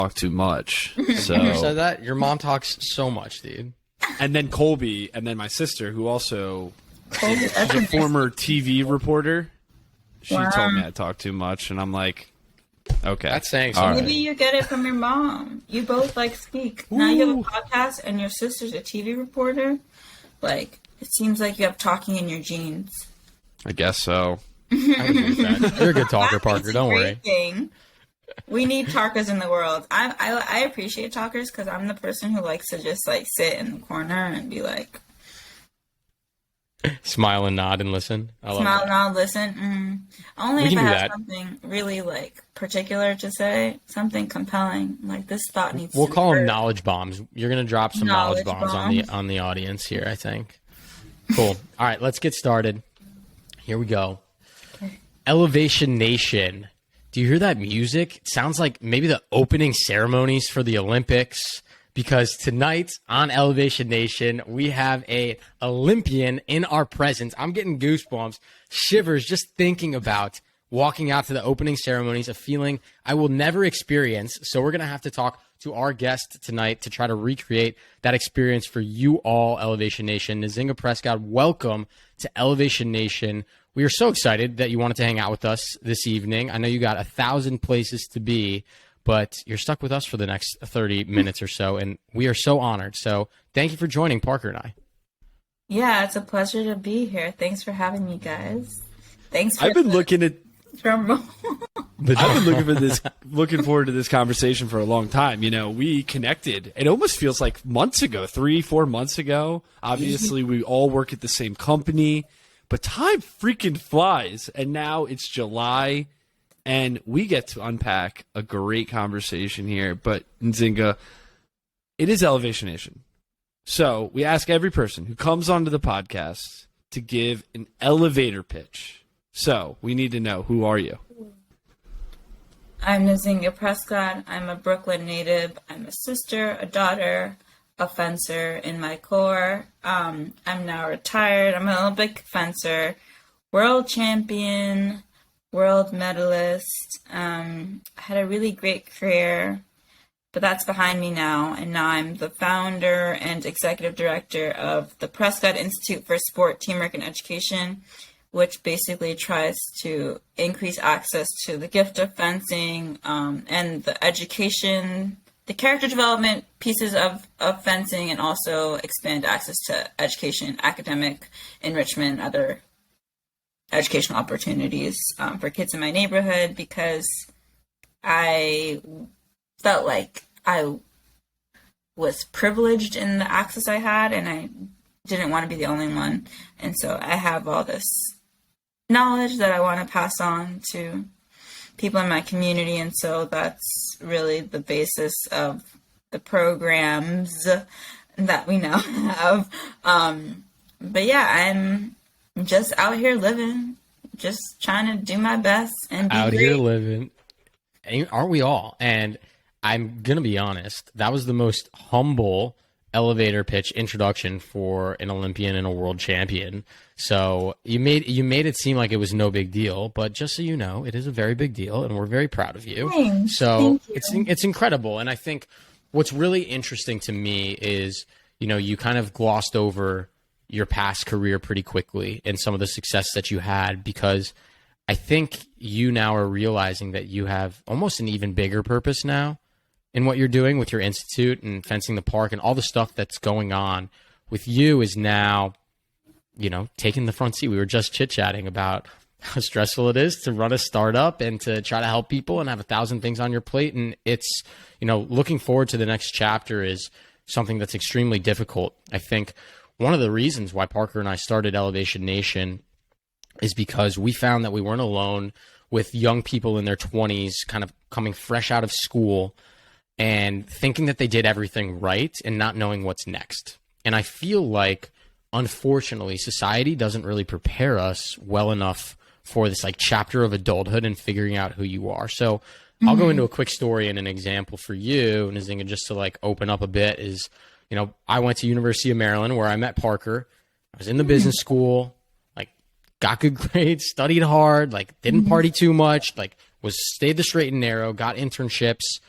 talk too much. So You said that? Your mom talks so much, dude. and then Colby, and then my sister, who also Colby, she's a former TV reporter. She Wow. told me I talk too much, and I'm like, okay, That's saying all something. Maybe you get it from your mom. You both like speak. Now you have a podcast and your sister's a TV reporter. Like, it seems like you have talking in your genes. I guess so. I agree with that. You're a good talker, It's Parker. a Don't worry. great thing. We need talkers in the world. I appreciate talkers because I'm the person who likes to just like sit in the corner and be like, Smile and nod and listen. I love smile, that. nod, listen. Only We if can I do have that. something really like particular to say, something compelling. Like this thought needs. We'll to call be them heard. knowledge bombs. You're gonna drop some knowledge bombs on the audience here, I think. Cool. All right, let's get started. Here we go. Elevation Nation. Do you hear that music? It sounds like maybe the opening ceremonies for the Olympics. Because tonight on Elevation Nation, we have a Olympian in our presence. I'm getting goosebumps, shivers just thinking about walking out to the opening ceremonies, a feeling I will never experience. So we're going to have to talk to our guest tonight to try to recreate that experience for you all, Elevation Nation. Nzingha Prescod, welcome to Elevation Nation. We are so excited that you wanted to hang out with us this evening. I know you got 1,000 places to be, but you're stuck with us for the next 30 minutes or so, and we are so honored. So thank you for joining Parker and I. Yeah, it's a pleasure to be here. Thanks for having me, guys. Thanks for I've been looking drum looking forward to this conversation for a long time. You know, we connected. It almost feels like months ago, 3-4 months ago. Obviously, we all work at the same company, but time freaking flies. And now it's July, and we get to unpack a great conversation here. But Nzingha, it is Elevation Nation. So we ask every person who comes onto the podcast to give an elevator pitch. So we need to know, who are you? I'm Nzingha Prescod. I'm a Brooklyn native. I'm a sister, a daughter, a fencer in my core. I'm now retired. I'm an Olympic fencer, world champion, world medalist. I had a really great career, but that's behind me now. And now I'm the founder and executive director of the Prescod Institute for Sport, Teamwork, and Education, which basically tries to increase access to the gift of fencing and the education, the character development pieces of fencing, and also expand access to education, academic enrichment, other educational opportunities for kids in my neighborhood, because I felt like I was privileged in the access I had, and I didn't want to be the only one. And so I have all this knowledge that I want to pass on to people in my community, and so that's really the basis of the programs that we now have. But yeah, I'm just out here living, just trying to do my best and be Out great. here living. Aren't we all? And I'm going to be honest, that was the most humble elevator pitch introduction for an Olympian and a world champion. So you made it seem like it was no big deal, but just so you know, it is a very big deal, and we're very proud of you. Thanks. So Thank you. it's incredible. And I think what's really interesting to me is, you know, you kind of glossed over your past career pretty quickly and some of the success that you had, because I think you now are realizing that you have almost an even bigger purpose now in what you're doing with your institute and fencing the park, and all the stuff that's going on with you is now, you know, taking the front seat. We were just chit-chatting about how stressful it is to run a startup and to try to help people and have 1,000 things on your plate. And it's, you know, looking forward to the next chapter is something that's extremely difficult. I think one of the reasons why Parker and I started Elevation Nation is because we found that we weren't alone with young people in their 20s kind of coming fresh out of school and thinking that they did everything right and not knowing what's next. And I feel like, unfortunately, society doesn't really prepare us well enough for this like chapter of adulthood and figuring out who you are. So I'll go into a quick story and an example for you, Nzingha, just to like open up a bit is, you know, I went to University of Maryland where I met Parker. I was in the business school, like got good grades, studied hard, like didn't party too much, like stayed the straight and narrow, got internships.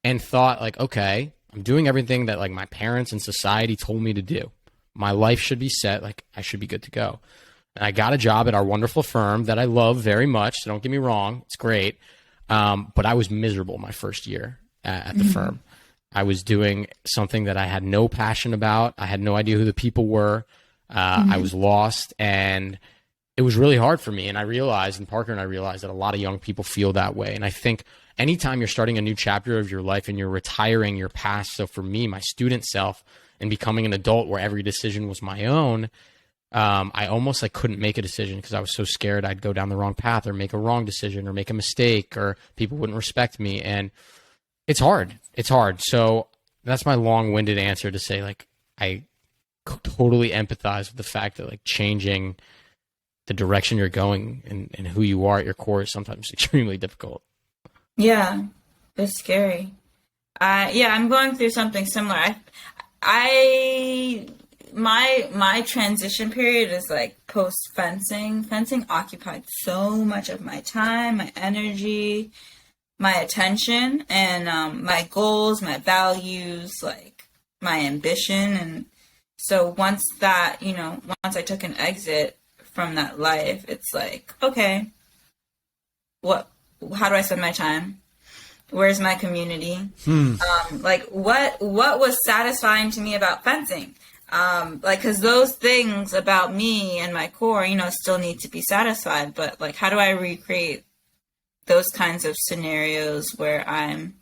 and thought like, okay, I'm doing everything that like my parents and society told me to do. My life should be set. Like I should be good to go. And I got a job at our wonderful firm that I love very much. So don't get me wrong. It's great. But I was miserable my first year at the firm. I was doing something that I had no passion about. I had no idea who the people were. I was lost, and it was really hard for me. And I realized, and Parker and I realized, that a lot of young people feel that way. And I think anytime you're starting a new chapter of your life and you're retiring your past, so for me, my student self, and becoming an adult where every decision was my own, I almost like couldn't make a decision because I was so scared I'd go down the wrong path or make a wrong decision or make a mistake or people wouldn't respect me. And it's hard. It's hard. So that's my long-winded answer to say, like, I totally empathize with the fact that like changing the direction you're going and who you are at your core is sometimes extremely difficult. Yeah, it's scary. I'm going through something similar. My transition period is like post fencing. Fencing occupied so much of my time, my energy, my attention, and my goals, my values, like my ambition. And so once I took an exit from that life, it's like, okay, how do I spend my time? Where's my community? Like what was satisfying to me about fencing? Like, cause those things about me and my core, still need to be satisfied, but like, how do I recreate those kinds of scenarios where I'm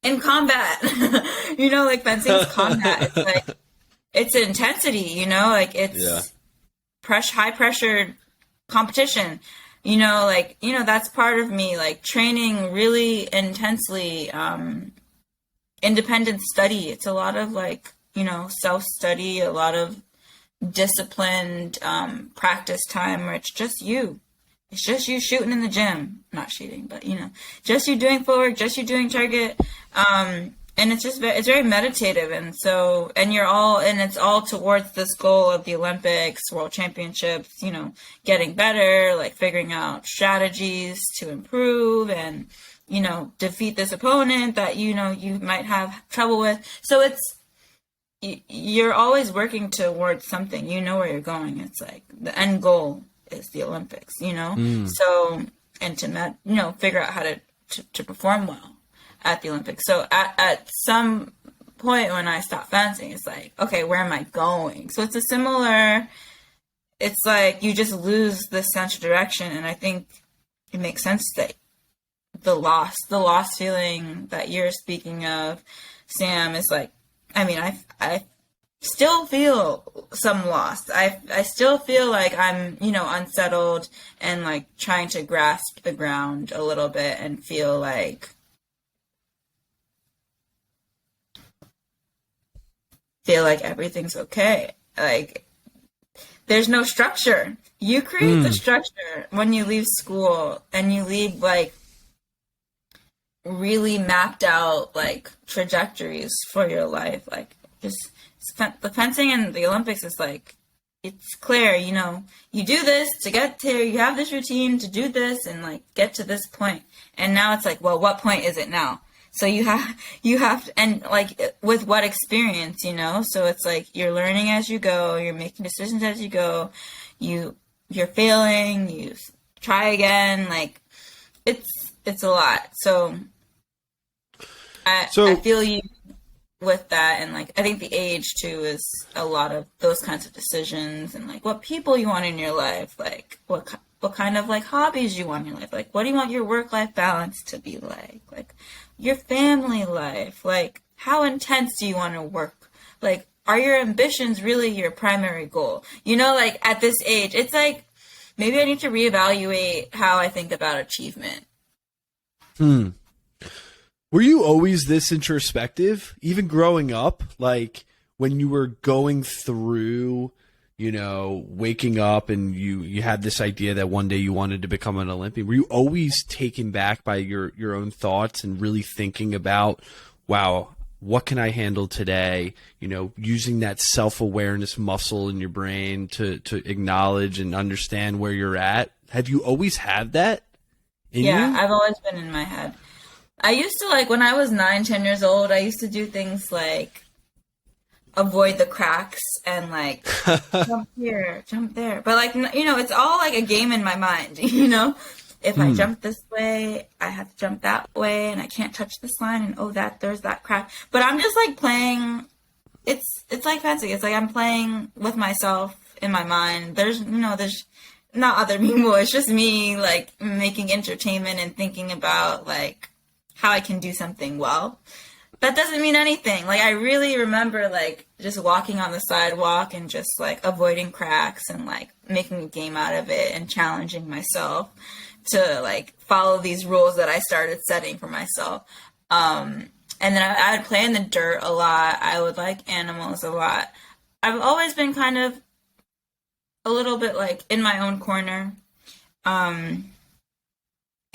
in combat? Like fencing's combat. It's like, it's intensity, like it's high pressure competition, that's part of me, like training really intensely, independent study. It's a lot of like, self-study, a lot of disciplined practice time where it's just you. It's just you shooting in the gym, not shooting, but just you doing forward, just you doing target. And it's very meditative. And it's all towards this goal of the Olympics, World Championships, getting better, like figuring out strategies to improve and, defeat this opponent that, you might have trouble with. So you're always working towards something, where you're going. It's like the end goal is the Olympics, so, and to, figure out how to perform well at the Olympics. So at some point when I stopped fencing, it's like, okay, where am I going? So it's like you just lose this sense of direction. And I think it makes sense that the loss feeling that you're speaking of, Sam, is like, I mean, I still feel some loss. I still feel like I'm, unsettled and like trying to grasp the ground a little bit and feel like everything's okay. Like there's no structure. You create the structure when you leave school and you leave like really mapped out like trajectories for your life. Like just the fencing and the Olympics is like, it's clear, you do this to get to, you have this routine to do this and like get to this point. And now it's like, well, what point is it now? So you have, and like with what experience, so it's like you're learning as you go, you're making decisions as you go, you're failing, you try again, like it's a lot. So I feel you with that. And like, I think the age too is a lot of those kinds of decisions and like what people you want in your life, like what kind of like hobbies you want in your life, like what do you want your work-life balance to be like your family life, like how intense do you want to work, like are your ambitions really your primary goal? Like at this age, it's like maybe I need to reevaluate how I think about achievement. Were you always this introspective, even growing up? Like when you were going through, waking up and you had this idea that one day you wanted to become an Olympian, were you always taken back by your own thoughts and really thinking about, wow, what can I handle today? Using that self-awareness muscle in your brain to acknowledge and understand where you're at. Have you always had that in you? I've always been in my head. I used to, like, when I was 9, 10 years old, I used to do things like avoid the cracks and like jump here, jump there. But like, it's all like a game in my mind, If I jump this way, I have to jump that way and I can't touch this line and there's that crack. But I'm just like playing, it's like fencing. It's like I'm playing with myself in my mind. There's not other people. It's just me like making entertainment and thinking about like how I can do something well. That doesn't mean anything. Like, I really remember, like, just walking on the sidewalk and just, like, avoiding cracks and, like, making a game out of it and challenging myself to, like, follow these rules that I started setting for myself. And then I would play in the dirt a lot. I would like animals a lot. I've always been kind of a little bit, like, in my own corner.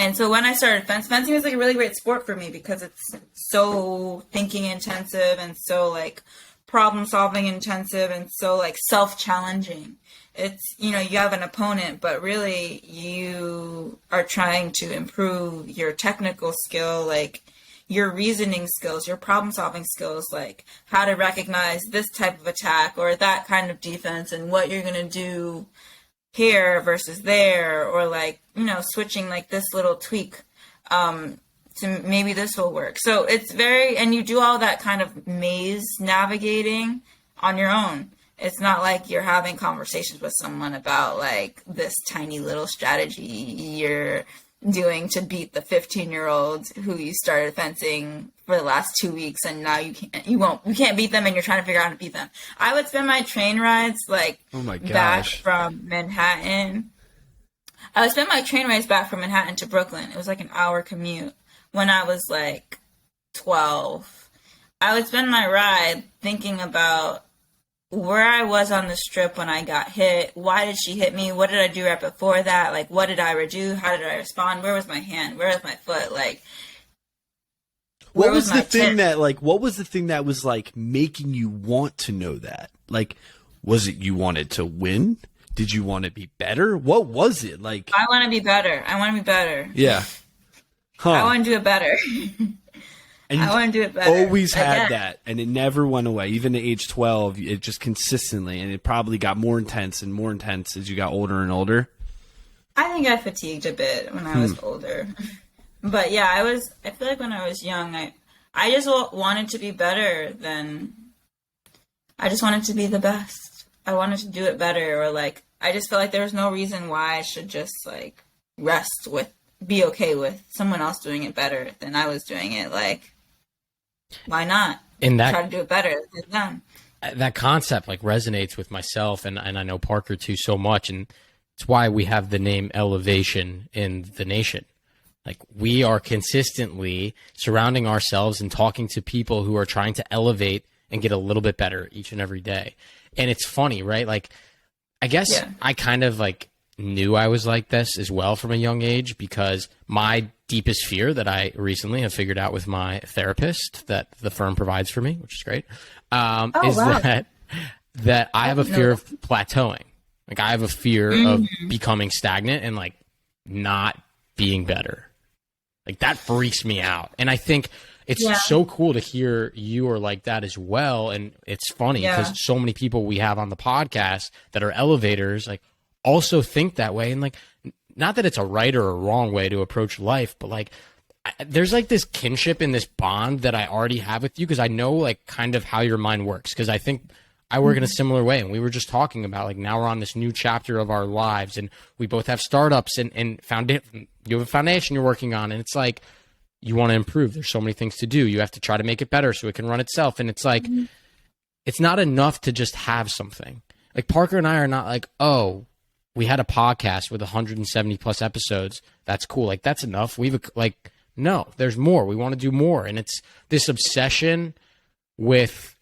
And so when I started fencing is like a really great sport for me because it's so thinking intensive and so like problem solving intensive and so like self-challenging. It's, you have an opponent, but really you are trying to improve your technical skill, like your reasoning skills, your problem solving skills, like how to recognize this type of attack or that kind of defense and what you're going to do here versus there, or like, switching like this little tweak to maybe this will work. So it's and you do all that kind of maze navigating on your own. It's not like you're having conversations with someone about like this tiny little strategy you're doing to beat the 15-year-old who you started fencing for the last 2 weeks and now you can't beat them and you're trying to figure out how to beat them. I would spend my train rides like back from Manhattan. I would spend my train rides back from Manhattan to Brooklyn. It was like an hour commute when I was like 12. I would spend my ride thinking about where I was on the strip when I got hit. Why did she hit me? What did I do right before that? Like, what did I do? How did I respond? Where was my hand? Where was my foot? Like, what was the thing that was like making you want to know that? Like, was it you wanted to win? Did you want to be better? What was it like? I want to be better. Yeah. Huh. I want to do it better. And I want to do it better. Always had that, and it never went away. Even at age 12, it just consistently, and it probably got more intense and more intense as you got older and older. I think I fatigued a bit when I was older. But yeah, I feel like when I was young, I just wanted to be better than, I just wanted to be the best. I wanted to do it better, or like, I just felt like there was no reason why I should just like be okay with someone else doing it better than I was doing it. Like, why not? Try to do it better than them. That concept like resonates with myself and I know Parker too so much, and it's why we have the name Elevation in the nation. Like, we are consistently surrounding ourselves and talking to people who are trying to elevate and get a little bit better each and every day. And it's funny, right? Like, I guess I kind of like knew I was like this as well from a young age, because my deepest fear that I recently have figured out with my therapist that the firm provides for me, which is great, that I have a fear of plateauing. Like, I have a fear of becoming stagnant and like not being better. Like, that freaks me out. And I think it's so cool to hear you are like that as well. And it's funny because so many people we have on the podcast that are elevators, like, also think that way. And like, not that it's a right or a wrong way to approach life, but like, there's like this kinship in this bond that I already have with you, because I know like kind of how your mind works, because I think I work in a similar way. And we were just talking about like, now we're on this new chapter of our lives, and we both have startups and you have a foundation you're working on, and it's like, you want to improve. There's so many things to do. You have to try to make it better so it can run itself. And it's like, it's not enough to just have something. Like, Parker and I are not like, oh, we had a podcast with 170 plus episodes. That's cool. Like, that's enough. No, there's more. We want to do more. And it's this obsession with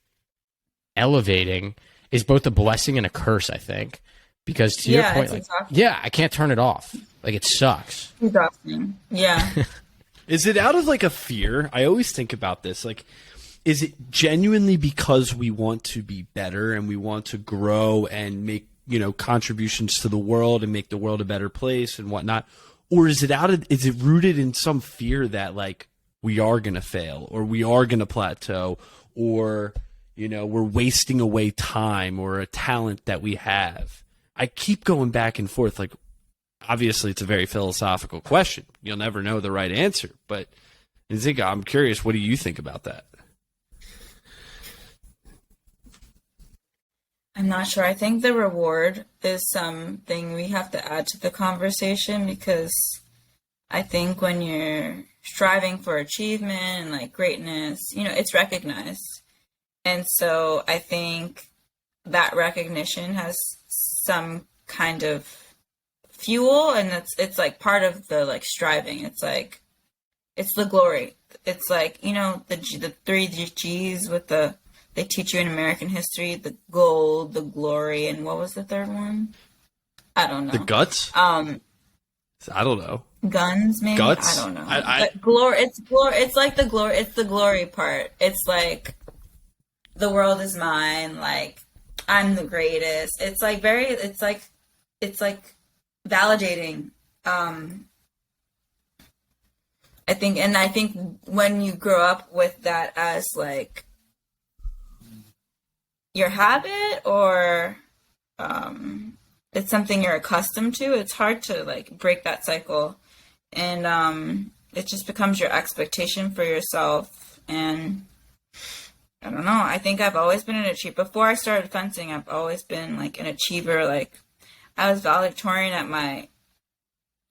elevating is both a blessing and a curse, I think, because to your point, like, I can't turn it off. Like, it sucks. Exhausting. Yeah. Is it out of like a fear? I always think about this. Like, is it genuinely because we want to be better and we want to grow and make, contributions to the world and make the world a better place and whatnot? Or is it rooted in some fear that like we are going to fail, or we are going to plateau, or, you know, we're wasting away time or a talent that we have? I keep going back and forth. Like, obviously, it's a very philosophical question. You'll never know the right answer. But, Nzingha, I'm curious, what do you think about that? I'm not sure. I think the reward is something we have to add to the conversation, because I think when you're striving for achievement and like greatness, you know, it's recognized. And so I think that recognition has some kind of fuel, and it's like part of the like striving. It's like, it's the glory. It's like, you know, the three G's with they teach you in American history, the gold, the glory, and what was the third one? I don't know. The guts? I don't know. Guns, maybe? Guts? I don't know. But glory, it's like the glory, it's the glory part. It's like, the world is mine, like, I'm the greatest. It's like it's like validating. I think when you grow up with that as like your habit, or it's something you're accustomed to, it's hard to like break that cycle, and it just becomes your expectation for yourself. And I don't know, I think I've always been an achiever. Before I started fencing, I've always been like an achiever. Like, I was valedictorian at my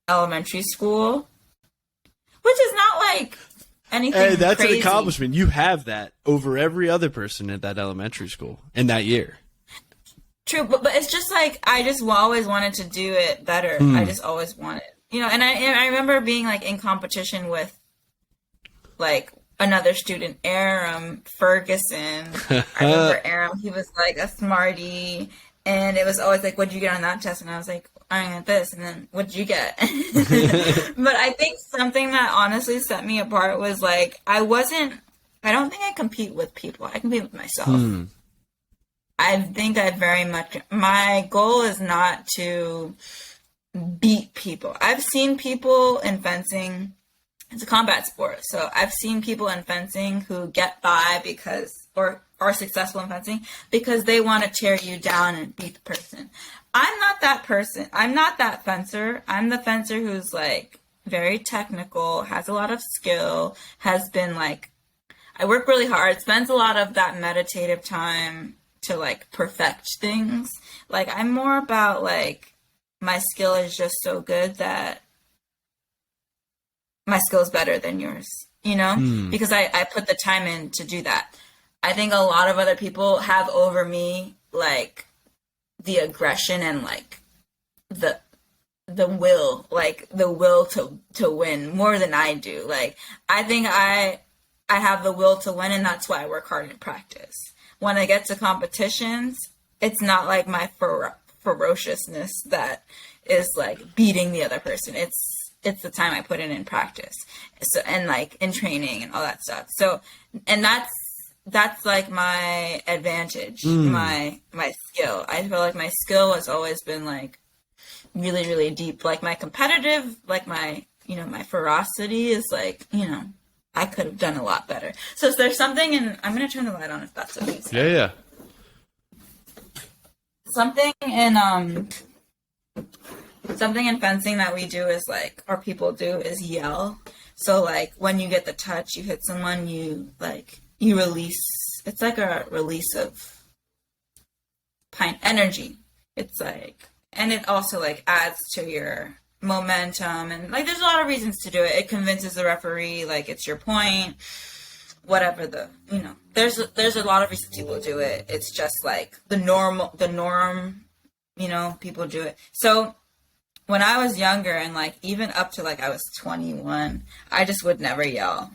elementary school, which is not like anything Hey, that's crazy. an accomplishment. You have that over every other person at that elementary school in that year. True, but it's just like, I just always wanted to do it better. I just always wanted, you know, and I remember being like in competition with like another student, Aram Ferguson. I remember Aram, he was like a smarty, and it was always like, what'd you get on that test? And I was like, I got this. And then, what'd you get? But I think something that honestly set me apart was like, I don't think I compete with people. I compete with myself. I think my goal is not to beat people. I've seen people in fencing, it's a combat sport, so I've seen people in fencing who get by or are successful in fencing because they want to tear you down and beat the person. I'm not that person. I'm not that fencer. I'm the fencer who's like very technical, has a lot of skill, has been like, I work really hard, spends a lot of that meditative time to like perfect things. Like, I'm more about like, my skill is just so good that my skill is better than yours, you know, because I put the time in to do that. I think a lot of other people have over me like the aggression and like the will to win more than I do. Like, I think I have the will to win, and that's why I work hard in practice. When I get to competitions, it's not like my ferociousness that is like beating the other person. It's the time I put in practice, so, and like in training and all that stuff. So, and that's like my advantage, my skill. I feel like my skill has always been like really, really deep. Like, my competitive, like my ferocity is like, you know, I could have done a lot better. So there's something in, I'm going to turn the light on if that's okay. Yeah. Something in fencing that we do is like, or people do, is yell. So like, when you get the touch, you hit someone, you release, it's like a release of energy. It's like, and it also like adds to your momentum, and like, there's a lot of reasons to do it. It convinces the referee like it's your point, whatever there's a lot of reasons people do it. It's just like the norm, you know, people do it. So when I was younger, and like even up to like I was 21, I just would never yell,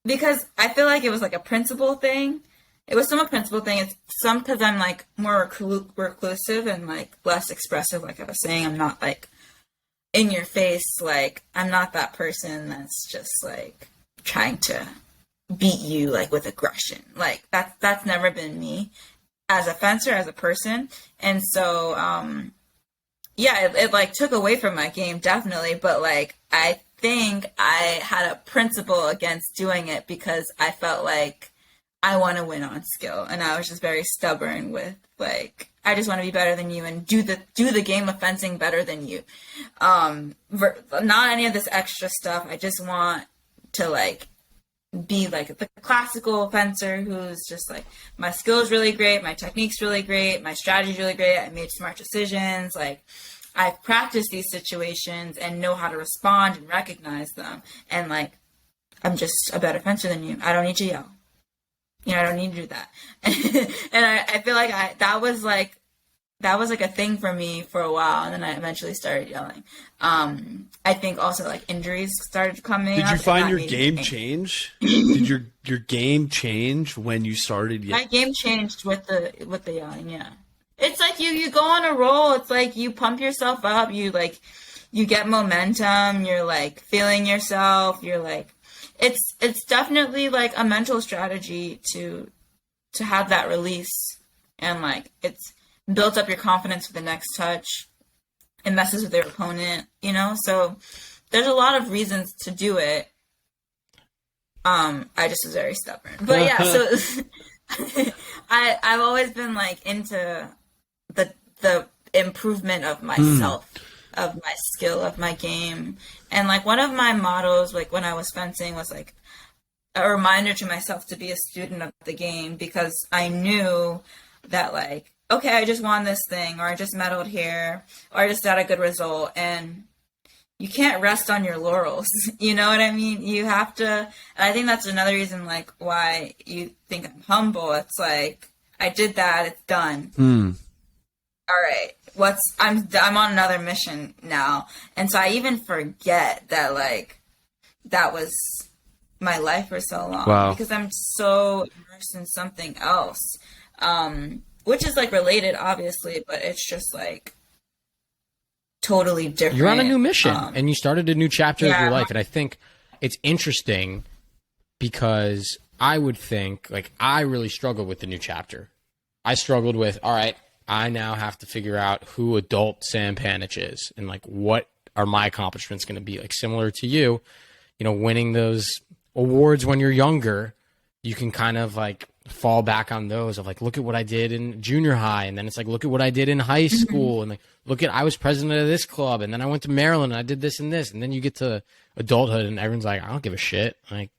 because I feel like it was like a principle thing. It was some principle thing. It's some because I'm like more reclusive and like less expressive. Like I was saying, I'm not like in your face. Like, I'm not that person that's just like trying to beat you like with aggression. Like that's never been me as a fencer, as a person. And so, yeah, it like took away from my game, definitely. But like, I think I had a principle against doing it because I felt like I want to win on skill, and I was just very stubborn with like, I just want to be better than you and do the game of fencing better than you. Not any of this extra stuff. I just want to like be like the classical fencer who's just like, my skill is really great, my technique's really great, my strategy's really great, I made smart decisions, like I've practiced these situations and know how to respond and recognize them, and like I'm just a better fencer than you. I don't need to yell. I don't need to do that. And I feel like that was like a thing for me for a while, and then I eventually started yelling. I think also like injuries started coming. Did you find your game change? Did your game change when you started yelling? My game changed with the yelling, yeah. It's like you go on a roll. It's like you pump yourself up. You get momentum. You're like feeling yourself. You're like, it's definitely like a mental strategy to have that release, and like it's built up your confidence for the next touch. It messes with your opponent, so there's a lot of reasons to do it. I just was very stubborn, but yeah, so I've always been like into the improvement of myself, of my skill, of my game. And like one of my mottos, like when I was fencing, was like a reminder to myself to be a student of the game, because I knew that like, okay, I just won this thing, or I just medaled here, or I just got a good result, and you can't rest on your laurels. You know what I mean? You have to, and I think that's another reason like why you think I'm humble. It's like, I did that, it's done. All right, I'm on another mission now. And so I even forget that like that was my life for so long. Wow. Because I'm so immersed in something else, which is like related obviously, but it's just like totally different. You're on a new mission, and you started a new chapter of your life. And I think it's interesting because I would think, like, I really struggled with the new chapter. I struggled with, all right, I now have to figure out who adult Sam Panitch is, and like, what are my accomplishments going to be? Like, similar to you, winning those awards when you're younger, you can kind of like fall back on those of like, look at what I did in junior high. And then it's like, look at what I did in high school. And like, I was president of this club, and then I went to Maryland and I did this and this. And then you get to adulthood and everyone's like, I don't give a shit. Like,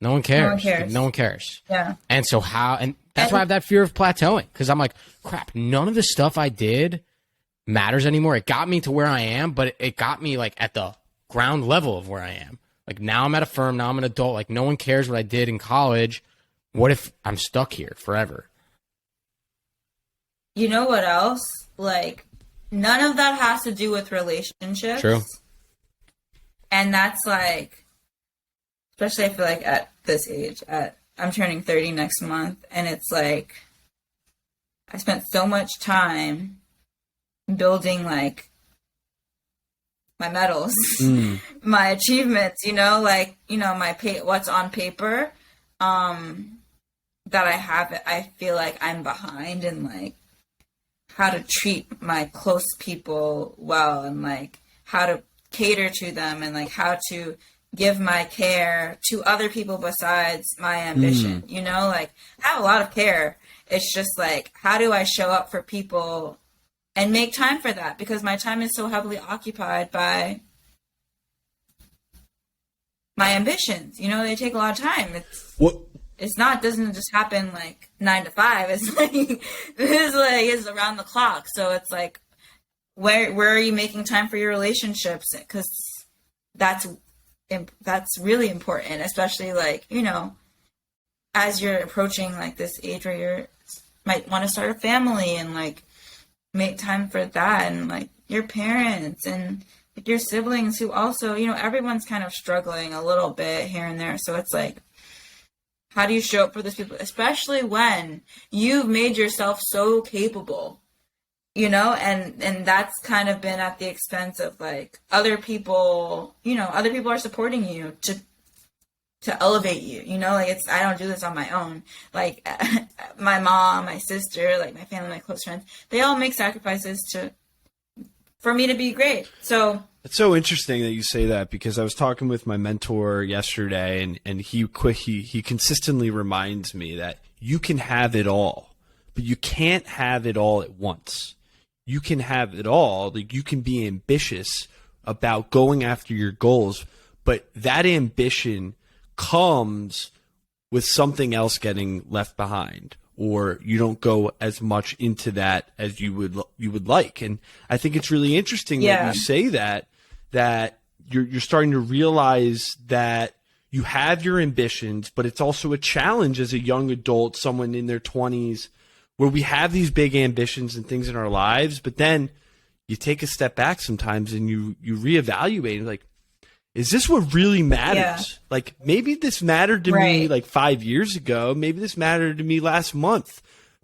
no one cares. No one cares. Yeah. And so that's why I have that fear of plateauing. Cause I'm like, crap, none of the stuff I did matters anymore. It got me to where I am, but it got me like at the ground level of where I am. Like, now I'm at a firm, now I'm an adult. Like, no one cares what I did in college. What if I'm stuck here forever? You know what else? Like, none of that has to do with relationships. True. And that's like, especially I feel like at this age, I'm turning 30 next month, and it's like, I spent so much time building like my medals, my achievements, what's on paper, that I have it. I feel like I'm behind in like how to treat my close people well, and like how to cater to them, and like how to give my care to other people besides my ambition. Like, I have a lot of care. It's just like, how do I show up for people and make time for that? Because my time is so heavily occupied by my ambitions. They take a lot of time. It doesn't just happen like 9 to 5. It's like, it's around the clock. So it's like, where are you making time for your relationships? Because that's really important, especially like, as you're approaching like this age where you might want to start a family, and like make time for that, and like your parents and like your siblings who also, everyone's kind of struggling a little bit here and there. So it's like, how do you show up for those people, especially when you've made yourself so capable, and that's kind of been at the expense of like other people, other people are supporting you to elevate you, like I don't do this on my own. Like my mom, my sister, like my family, my close friends, they all make sacrifices for me to be great. So It's so interesting that you say that, because I was talking with my mentor yesterday, and he consistently reminds me that you can have it all, but you can't have it all at once. You can have it all, like you can be ambitious about going after your goals, but that ambition comes with something else getting left behind, or you don't go as much into that as you would like. And I think it's really interesting that you say that you're starting to realize that you have your ambitions, but it's also a challenge as a young adult, someone in their 20s, where we have these big ambitions and things in our lives, but then you take a step back sometimes and you reevaluate, like, is this what really matters? Yeah. Like, maybe this mattered to me like 5 years ago. Maybe this mattered to me last month,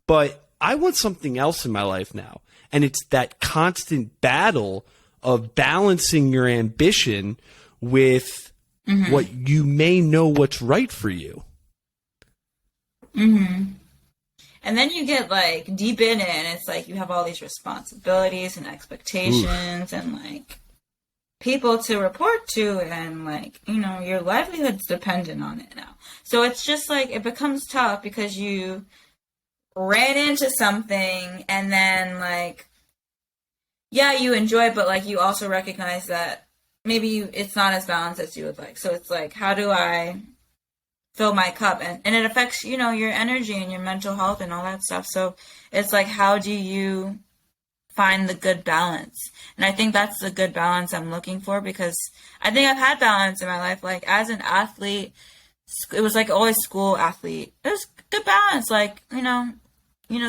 but I want something else in my life now. And it's that constant battle of balancing your ambition with what you may know what's right for you. Mm-hmm. And then you get like deep in it, and it's like you have all these responsibilities and expectations and like people to report to, and like, you know, your livelihood's dependent on it now. So it's just like, it becomes tough because you ran into something, and then like, yeah, you enjoy it, but like you also recognize that maybe it's not as balanced as you would like. So it's like, how do I fill my cup? And it affects, you know, your energy and your mental health and all that stuff. So it's like, how do you find the good balance? And I think that's the good balance I'm looking for, because I think I've had balance in my life. Like as an athlete, it was like always school athlete. It was good balance. Like, you know,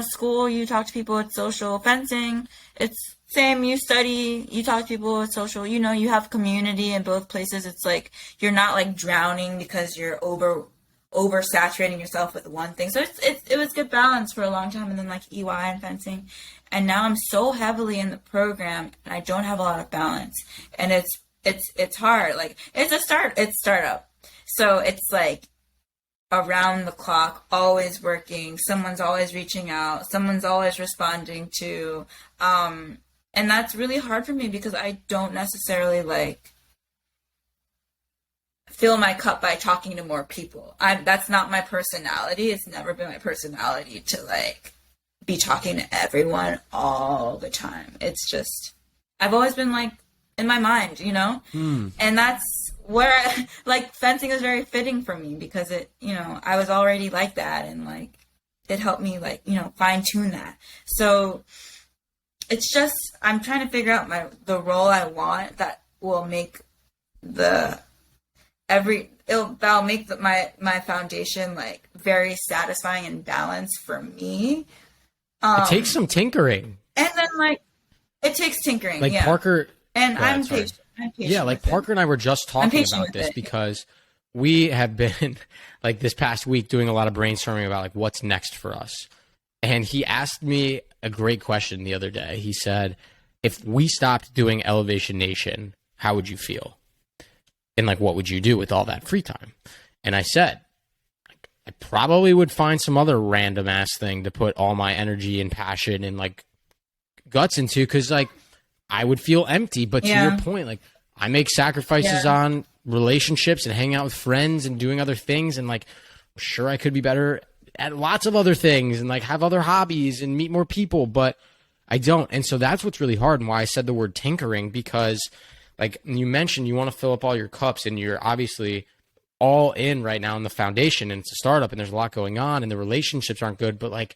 school, you talk to people, it's social. Fencing, it's same, you study, you talk to people, it's social. You know, you have community in both places. It's like you're not like drowning because you're oversaturating yourself with one thing. So it was good balance for a long time, and then like EY and fencing. And now I'm so heavily in the program and I don't have a lot of balance. And it's hard. Like it's startup. So it's like around the clock, always working. Someone's always reaching out. Someone's always responding to, and that's really hard for me because I don't necessarily like fill my cup by talking to more people. That's not my personality. It's never been my personality to like be talking to everyone all the time. It's just, I've always been like in my mind, you know? And that's where like fencing is very fitting for me, because it, you know, I was already like that, and like it helped me like, you know, fine tune that. So it's just, I'm trying to figure out the role I want that will make that'll make my foundation like very satisfying and balanced for me. It takes some tinkering. And then like it takes tinkering. Like yeah. Parker, and I'm patient. Yeah, like Parker and I were just talking about this because we have been like this past week doing a lot of brainstorming about like what's next for us. And he asked me a great question the other day. He said, if we stopped doing Elevation Nation, how would you feel? And like, what would you do with all that free time? And I said, I probably would find some other random ass thing to put all my energy and passion and like guts into, because like I would feel empty. But to your point, like I make sacrifices on relationships and hang out with friends and doing other things, and like I'm sure I could be better at lots of other things and like have other hobbies and meet more people, but I don't. And so that's what's really hard, and why I said the word tinkering, because like you mentioned, you want to fill up all your cups, and you're obviously all in right now in the foundation, and it's a startup and there's a lot going on and the relationships aren't good. But like,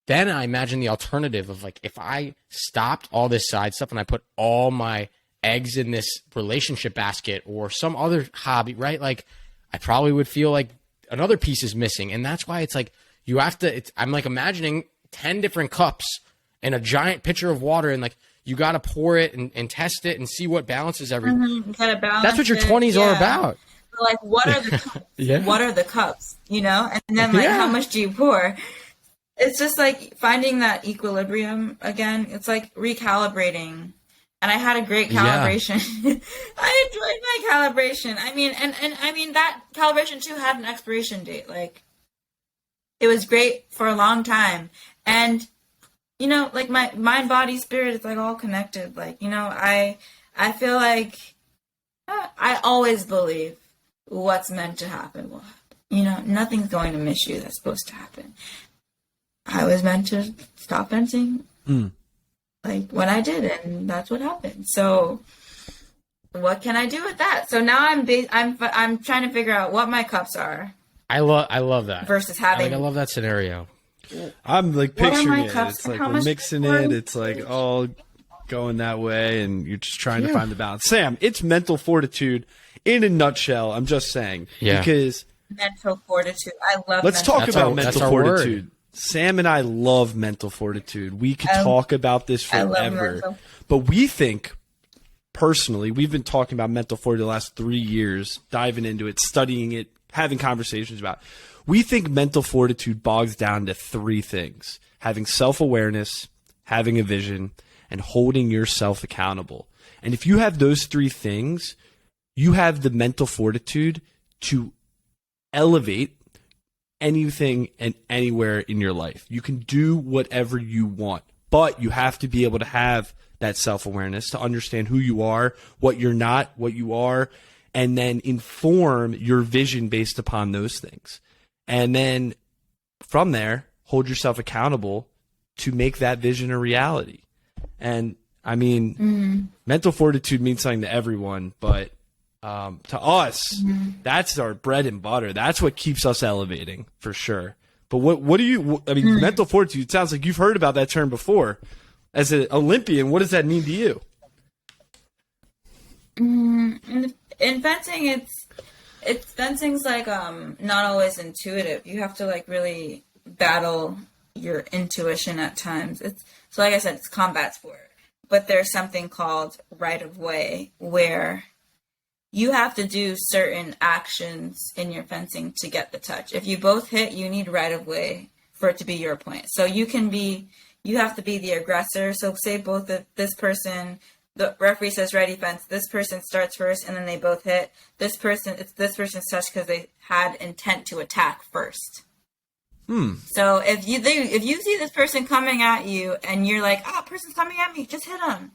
then I imagine the alternative of like, if I stopped all this side stuff and I put all my eggs in this relationship basket or some other hobby, right? Like I probably would feel like another piece is missing. And that's why it's like, you have to, I'm like imagining 10 different cups and a giant pitcher of water, and like, you got to pour it and test it and see what balances everything. You gotta balance. That's what your 20s are about. But like, what are the cups? What are the cups? You know? And then like, how much do you pour? It's just like finding that equilibrium again. It's like recalibrating. And I had a great calibration. I enjoyed my calibration. I mean, and I mean, that calibration too had an expiration date. Like, it was great for a long time. And, you know, like my mind, body, spirit is like all connected. Like, you know, I I feel like I always believe what's meant to happen will happen. You know, nothing's going to miss you that's supposed to happen. I was meant to stop fencing like when I did, and that's what happened. So what can I do with that? So now I'm trying to figure out what my cups are. I love that. Versus having I love that scenario. I'm like picturing it. Cups, It's like we're mixing it. It's like all going that way, and you're just trying to find the balance. Sam, it's mental fortitude in a nutshell. I'm just saying. Yeah. Because mental fortitude. I love. Let's talk about that's mental our fortitude. word. Sam and I love mental fortitude. We could talk about this forever. But we think, personally, we've been talking about mental fortitude the last 3 years, diving into it, studying it, having conversations about it. We think mental fortitude bogs down to 3 things: having self-awareness, having a vision, and holding yourself accountable. And if you have those 3 things, you have the mental fortitude to elevate anything and anywhere in your life. You can do whatever you want, but you have to be able to have that self-awareness to understand who you are, what you're not, what you are, and then inform your vision based upon those things. And then from there, hold yourself accountable to make that vision a reality. And I mean, mental fortitude means something to everyone, but to us, that's our bread and butter. That's what keeps us elevating for sure. But what do you, I mean, mental fortitude, it sounds like you've heard about that term before. As an Olympian, what does that mean to you? In fencing, fencing's like not always intuitive. You have to like really battle your intuition at times. So like I said, it's combat sport, but there's something called right of way where you have to do certain actions in your fencing to get the touch. If you both hit, you need right of way for it to be your point. So you have to be the aggressor. So say both this person, the referee says ready fence, this person starts first and then they both hit. It's this person's touch because they had intent to attack first. So if you see this person coming at you and you're like, person's coming at me, just hit him.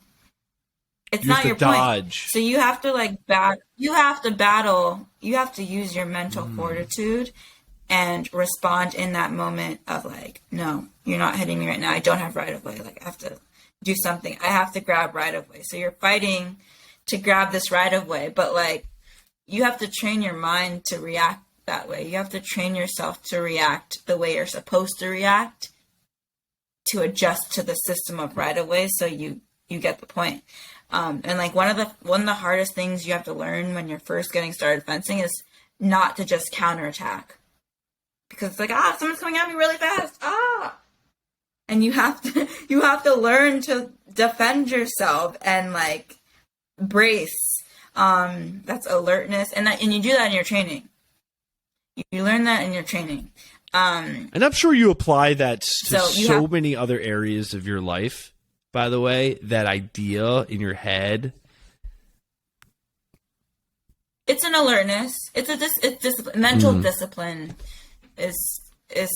It's not your point. So you have to you have to battle. You have to use your mental fortitude and respond in that moment of like, no, you're not hitting me right now. I don't have right of way. Like I have to do something. I have to grab right of way. So you're fighting to grab this right of way, but like you have to train your mind to react that way. You have to train yourself to react the way you're supposed to react to adjust to the system of right of way. So you get the point. And like one of the hardest things you have to learn when you're first getting started fencing is not to just counterattack, because it's like, someone's coming at me really fast. And you have to learn to defend yourself and like brace. That's alertness. And you do that in your training. You learn that in your training. And I'm sure you apply that to so many other areas of your life. By the way, that idea in your head. It's an alertness. It's discipline. Mental discipline is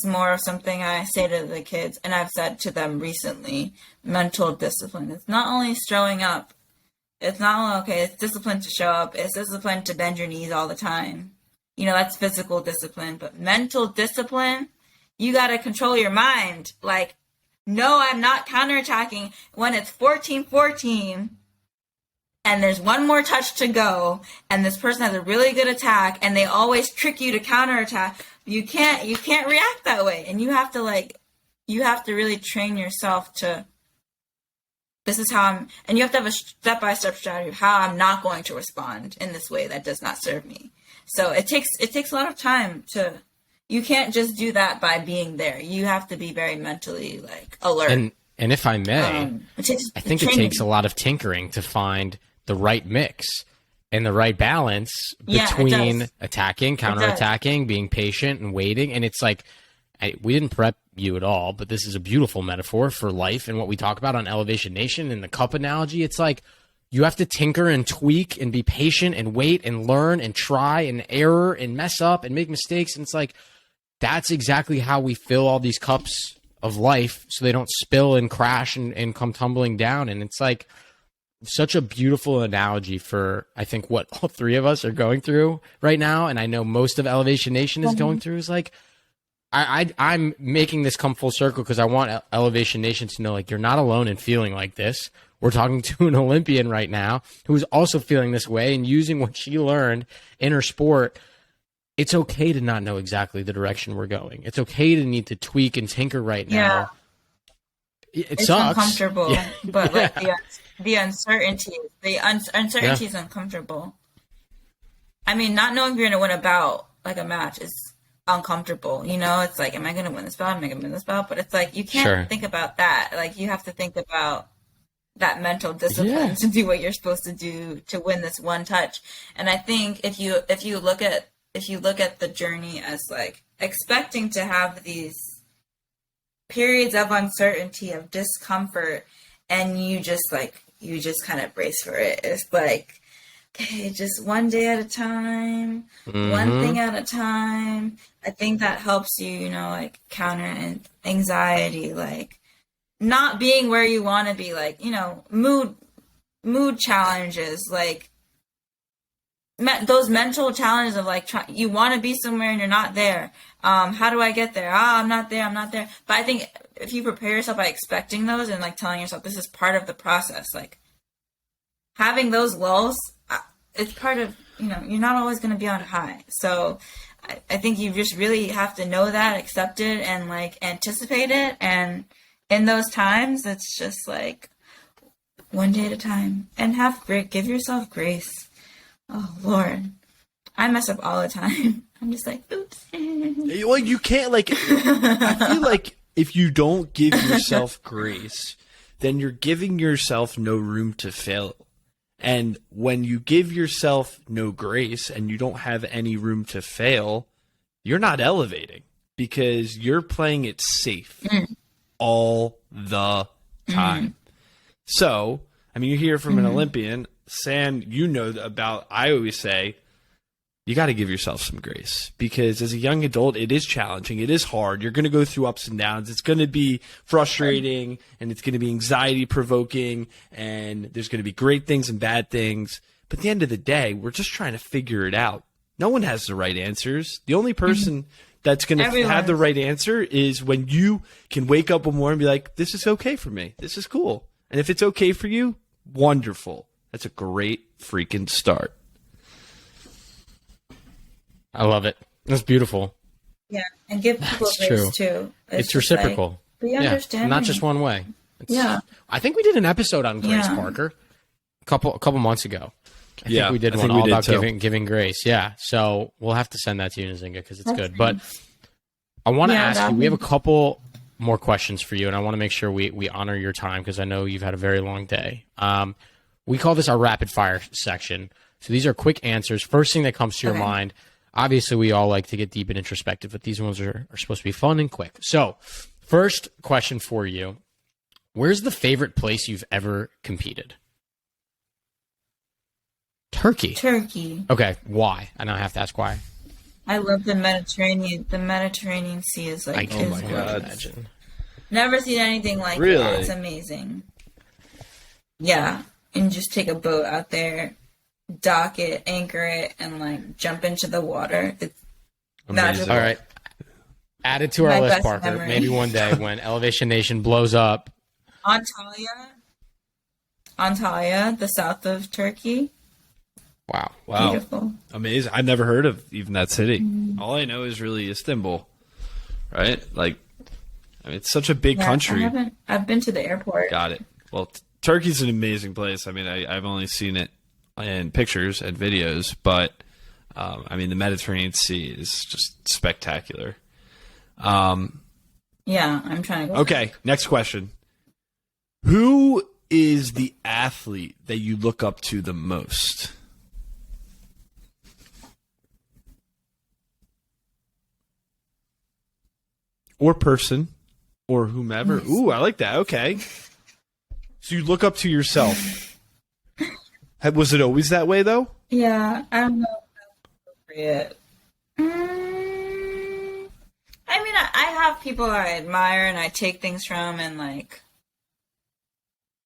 more of something I say to the kids, and I've said to them recently. Mental discipline. It's not only showing up. It's not only, it's discipline to show up. It's discipline to bend your knees all the time. You know, that's physical discipline. But mental discipline, you got to control your mind. Like, no, I'm not counterattacking when it's 14-14 and there's one more touch to go and this person has a really good attack and they always trick you to counterattack. You can't react that way. And you have to really train yourself to, this is how and you have to have a step-by-step strategy of how I'm not going to respond in this way that does not serve me. So it takes a lot of time to, you can't just do that by being there. You have to be very mentally like alert. And if I may, I think it takes a lot of tinkering to find the right mix and the right balance between attacking, counterattacking, being patient and waiting. And it's like, we didn't prep you at all, but this is a beautiful metaphor for life and what we talk about on Elevation Nation and the cup analogy. It's like you have to tinker and tweak and be patient and wait and learn and try and error and mess up and make mistakes. And it's like, that's exactly how we fill all these cups of life so they don't spill and crash and come tumbling down. And it's like, such a beautiful analogy for, I think, what all three of us are going through right now. And I know most of Elevation Nation is going through is like, I'm making this come full circle because I want Elevation Nation to know, like, you're not alone in feeling like this. We're talking to an Olympian right now who's also feeling this way and using what she learned in her sport. It's okay to not know exactly the direction we're going. It's okay to need to tweak and tinker right now. It's sucks. Uncomfortable, but like the uncertainty is uncomfortable. I mean, not knowing if you're going to win a bout, like a match, is uncomfortable. You know, it's like, am I going to win this bout? Am I going to win this bout? But it's like, you can't think about that. Like, you have to think about that mental discipline to do what you're supposed to do to win this one touch. And I think if you look at the journey as like expecting to have these periods of uncertainty, of discomfort, and you just kind of brace for it. It's like, okay, just one day at a time, one thing at a time. I think that helps you, you know, like counter anxiety, like not being where you want to be, like, you know, mood challenges, like those mental challenges of like, you want to be somewhere and you're not there. How do I get there? I'm not there. But I think if you prepare yourself by expecting those and like telling yourself this is part of the process, like having those lulls, it's part of, you know, you're not always going to be on high. So I think you just really have to know that, accept it, and like anticipate it. And in those times, it's just like one day at a time, and give yourself grace. Oh Lord, I mess up all the time. I'm just like, oops. Well, you can't, like, I feel like if you don't give yourself grace, then you're giving yourself no room to fail. And when you give yourself no grace and you don't have any room to fail, you're not elevating because you're playing it safe all the time. So, I mean, you hear from an Olympian, Sam, you know about, I always say, you got to give yourself some grace because as a young adult, it is challenging. It is hard. You're going to go through ups and downs. It's going to be frustrating and it's going to be anxiety provoking and there's going to be great things and bad things. But at the end of the day, we're just trying to figure it out. No one has the right answers. The only person that's going to have the right answer is when you can wake up one morning and be like, this is okay for me. This is cool. And if it's okay for you, wonderful. That's a great freaking start. I love it. That's beautiful. Yeah, and give people grace too. It's reciprocal. Like, be understanding. Not just one way. I think we did an episode on Grace Parker a couple months ago. I think we did one all about giving grace. Yeah, so we'll have to send that to you, Nzingha, because it's good. But I want to ask you, we have a couple more questions for you, and I want to make sure we honor your time because I know you've had a very long day. We call this our rapid fire section. So these are quick answers. First thing that comes to your mind. Obviously, we all like to get deep and introspective, but these ones are supposed to be fun and quick. So, first question for you. Where's the favorite place you've ever competed? Turkey. Okay, why? I now have to ask why. I love the Mediterranean. The Mediterranean Sea is like, oh my God. Imagine. Never seen anything like it. It's amazing. Yeah, and just take a boat out there. Dock it, anchor it, and like jump into the water. It's magical. All right. Add it to our list, Parker. Memory. Maybe one day when Elevation Nation blows up. Antalya, the south of Turkey. Wow. Beautiful. Amazing. I've never heard of even that city. All I know is really Istanbul, right? Like, I mean, it's such a big country. I've been to the airport. Got it. Well, Turkey's an amazing place. I mean, I've only seen it in pictures and videos, but I mean, the Mediterranean Sea is just spectacular. I'm trying to go. Okay, next question. Who is the athlete that you look up to the most? Or person, or whomever. Ooh, I like that. Okay. So you look up to yourself. Was it always that way, though? Yeah, I don't know if that's appropriate. I mean, I have people I admire and I take things from, and like,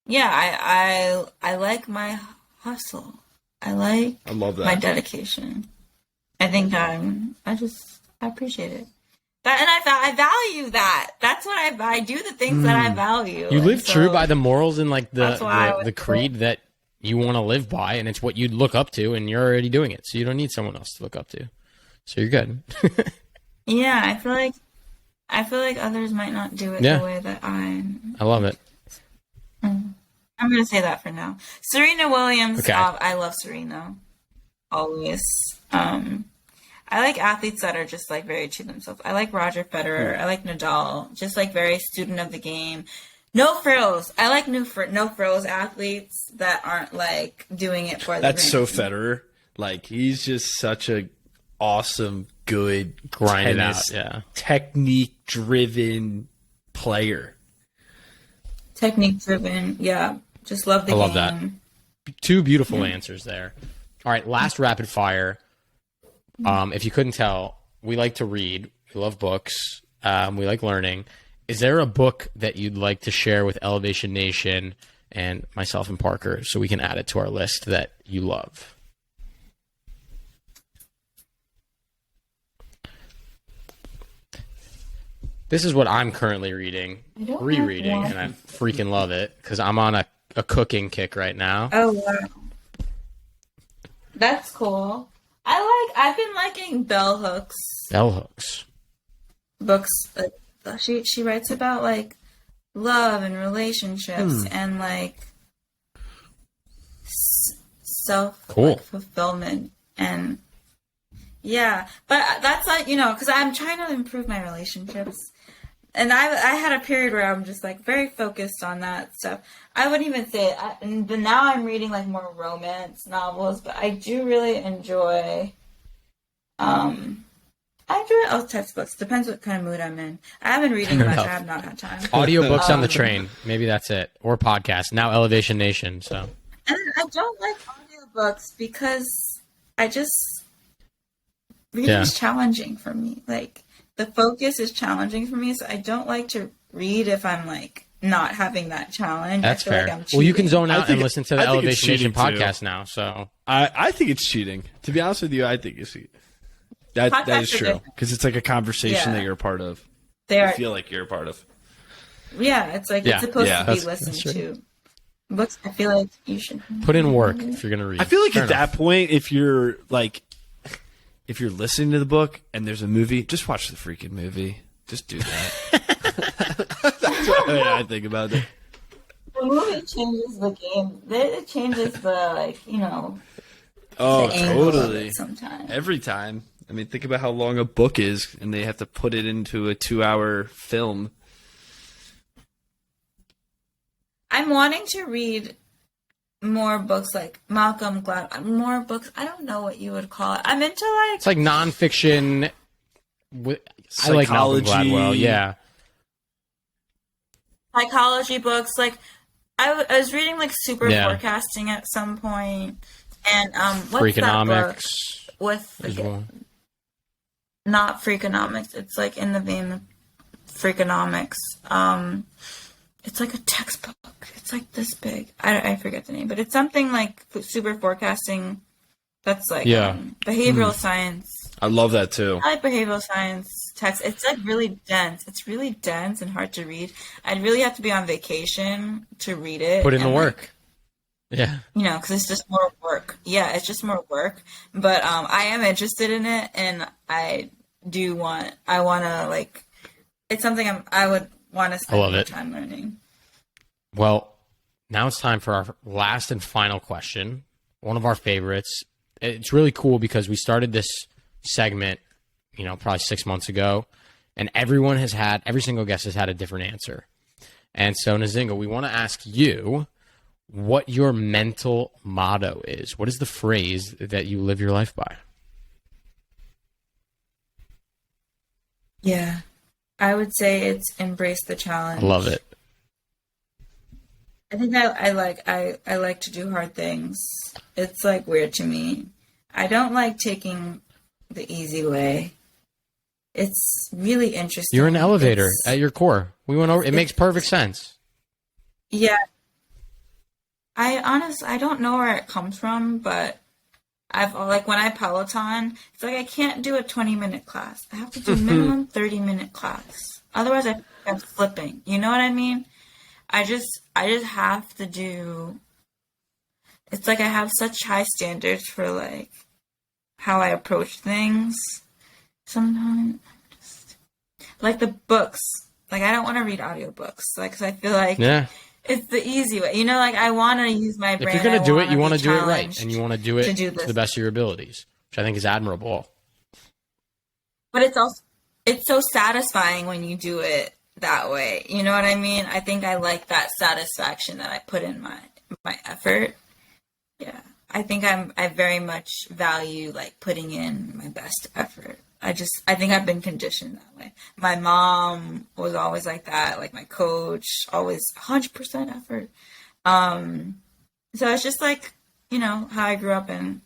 yeah, I like my hustle. I love that. my dedication. I think I appreciate it. That, and I value that. That's what I do the things that I value. You And live true so by the morals and like that's why I the would creed that you want to live by, and it's what you'd look up to, and you're already doing it, so you don't need someone else to look up to. So you're good. Yeah, I feel like others might not do it Yeah. the way that I'm. I love it. I'm gonna say that for now. Serena Williams. Okay. I love Serena. Always. I like athletes that are just like very to themselves. I like Roger Federer. I like Nadal. Just like very student of the game. No frills. I like no frills athletes that aren't like doing it for the That's so gram. Federer. Like, he's just such a awesome, good, Grind it tennis, out, yeah. technique-driven player. Technique driven. Yeah. Just love the I game. love that. Two beautiful answers there. All right, last rapid fire. If you couldn't tell, we like to read. We love books. We like learning. Is there a book that you'd like to share with Elevation Nation and myself and Parker so we can add it to our list that you love? This is what I'm currently reading, don't rereading, have one. and I freaking love it because I'm on a cooking kick right now. Oh wow. That's cool. I've been liking Bell Hooks Bell hooks. books. She writes about like love and relationships and like self Cool. fulfillment and yeah. But that's like because I'm trying to improve my relationships. And I had a period where I'm just like very focused on that stuff. I wouldn't even say it. But now I'm reading like more romance novels. But I do really enjoy. I enjoy all types of books. Depends what kind of mood I'm in. I haven't been reading Fair much. enough. I have not had time. Audiobooks on the train. Maybe that's it. Or podcast. Now Elevation Nation. So And I don't like audiobooks because I just reading is challenging for me. Like the focus is challenging for me, so I don't like to read if I'm like not having that challenge. that's I feel fair. Like I'm Well, you can cheating. zone I out think- and listen to the I think it's Elevation Nation cheating, too. podcast now. So I think it's cheating. To be honest with you, I think it's cheating. That Podcasts is are true. different. Because it's like a conversation Yeah. that you're a part of. They I are, feel like you're a part of. yeah, it's like Yeah. it's supposed Yeah. to be That's listened true. to. Books, I feel like you should put in work if you're gonna read. I feel like Fair at enough. that point, if you're listening to the book and there's a movie, just watch the freaking movie. Just do that. That's what I think about it. The movie changes the game. It changes the Oh, the angle of totally. it sometimes. Every time. I mean, think about how long a book is, and they have to put it into a 2-hour film. I'm wanting to read more books like Malcolm Gladwell. More books. I don't know what you would call it. I'm into like It's like nonfiction. I like Malcolm Psychology. Gladwell. Yeah. psychology books. Like I was reading like Super Yeah. Forecasting at some point, and what's that book Freakonomics with as well. not Freakonomics. It's like in the vein of Freakonomics. It's like a textbook. It's like this big. I forget the name, but it's something like Super Forecasting. That's like Yeah. behavioral science. I love that too. I like behavioral science text. It's like really dense. It's really dense and hard to read. I'd really have to be on vacation to read it. Put in the and, work. Yeah. because it's just more work. Yeah, it's just more work. But I am interested in it, and I want to like. It's something I would want to spend love more it. time learning. Well, now it's time for our last and final question. One of our favorites. It's really cool because we started this segment, probably 6 months ago, and every single guest has had a different answer. And so, Nzingha, we want to ask you what your mental motto is. What is the phrase that you live your life by? Yeah, I would say it's embrace the challenge. I love it. I think I like to do hard things. It's like weird to me. I don't like taking the easy way. It's really interesting. You're an elevator It's- at your core. We went over. It makes perfect sense. Yeah. I don't know where it comes from, but I've like when I Peloton, it's like I can't do a 20-minute class. I have to do minimum 30-minute class. Otherwise, I'm flipping. You know what I mean? I just have to do. It's like I have such high standards for like how I approach things. Sometimes, like the books. Like I don't want to read audiobooks. Like, 'cause I feel like it's the easy way. You know, like I want to use my brain. If you're going to do it, you want to do it right, and you want to do it to the best of your abilities, which I think is admirable. But it's so satisfying when you do it that way. You know what I mean? I think I like that satisfaction that I put in my effort. Yeah. I think I very much value like putting in my best effort. I think I've been conditioned that way. My mom was always like that, like my coach, always 100% effort. So it's just like, you know, how I grew up, and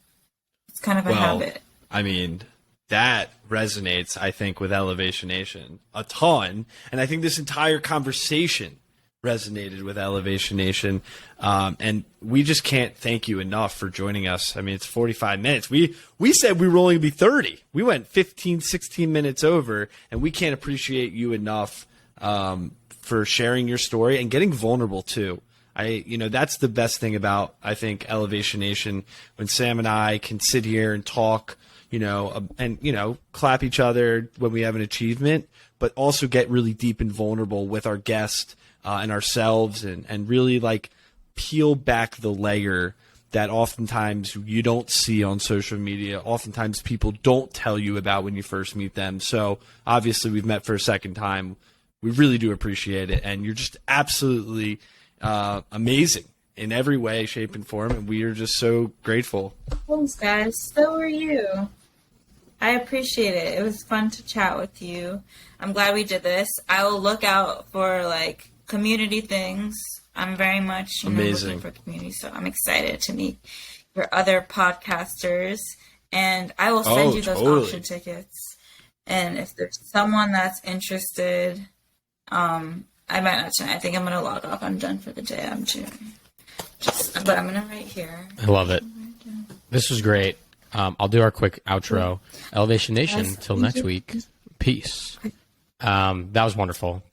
it's kind of a habit. I mean, that resonates, I think, with Elevation Nation a ton. And I think this entire conversation resonated with Elevation Nation. And we just can't thank you enough for joining us. I mean, it's 45 minutes. We said we were only going to be 30. We went 15, 16 minutes over, and we can't appreciate you enough for sharing your story and getting vulnerable too. That's the best thing about, I think, Elevation Nation, when Sam and I can sit here and talk, and clap each other when we have an achievement, but also get really deep and vulnerable with our guest and ourselves, and really like peel back the layer that oftentimes you don't see on social media. Oftentimes people don't tell you about when you first meet them. So obviously we've met for a second time. We really do appreciate it. And you're just absolutely amazing in every way, shape, and form. And we are just so grateful. Thanks, guys. So are you. I appreciate it. It was fun to chat with you. I'm glad we did this. I will look out for like community things. I'm very much looking for community, so I'm excited to meet your other podcasters, and I will send you those auction tickets. And if there's someone that's interested, I might not tonight. I think I'm gonna log off. I'm done for the day. But I'm gonna write here. I love it. This was great. I'll do our quick outro. Elevation Nation. Till next week. Peace. That was wonderful.